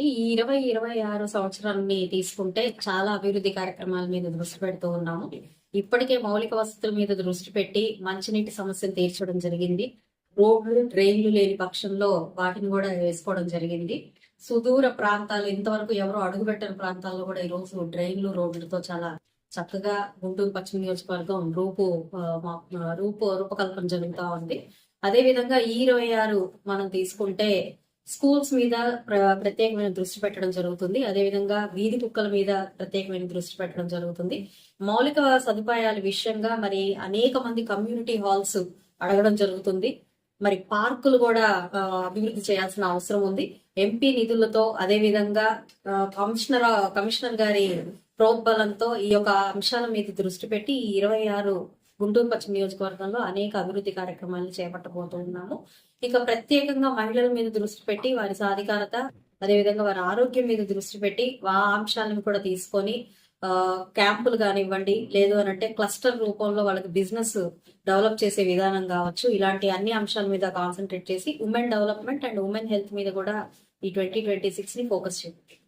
ఈ 2026 సంవత్సరాన్ని తీసుకుంటే చాలా అభివృద్ధి కార్యక్రమాల మీద దృష్టి పెడుతూ ఉన్నాము. ఇప్పటికే మౌలిక వసతుల మీద దృష్టి పెట్టి మంచినీటి సమస్యను తీర్చడం జరిగింది. రోడ్లు, డ్రైన్లు లేని పక్షంలో వాటిని కూడా వేసుకోవడం జరిగింది. సుదూర ప్రాంతాలు, ఇంతవరకు ఎవరు అడుగుపెట్టని ప్రాంతాల్లో కూడా ఈ రోజు డ్రైన్లు, రోడ్లతో చాలా చక్కగా గుంటూరు పశ్చిమ నియోజకవర్గం రూపకల్పన జరుగుతూ ఉంది. అదే విధంగా ఈ 26 మనం తీసుకుంటే స్కూల్స్ మీద ప్రత్యేకమైన దృష్టి పెట్టడం జరుగుతుంది. అదేవిధంగా వీధి కుక్కల మీద ప్రత్యేకమైన దృష్టి పెట్టడం జరుగుతుంది. మౌలిక సదుపాయాల విషయంగా మరి అనేక మంది కమ్యూనిటీ హాల్స్ అడగడం జరుగుతుంది. మరి పార్కులు కూడా అభివృద్ధి చేయాల్సిన అవసరం ఉంది. ఎంపీ నిధులతో, అదేవిధంగా కమిషనర్ గారి ప్రోద్బలంతో ఈ యొక్క అంశాల మీద దృష్టి పెట్టి 26 గుంటూరు పశ్చిమ నియోజకవర్గంలో అనేక అభివృద్ధి కార్యక్రమాలను చేపట్టబోతున్నాము. ఇక ప్రత్యేకంగా మహిళల మీద దృష్టి పెట్టి వారి సాధికారత, అదేవిధంగా వారి ఆరోగ్యం మీద దృష్టి పెట్టి ఆ అంశాలను కూడా తీసుకొని క్యాంపులు కానివ్వండి, లేదు అని అంటే క్లస్టర్ రూపంలో వాళ్ళకి బిజినెస్ డెవలప్ చేసే విధానం కావచ్చు, ఇలాంటి అన్ని అంశాల మీద కాన్సన్ట్రేట్ చేసి women development and women health మీద కూడా ఈ 2026 ని ఫోకస్ చేయాలి.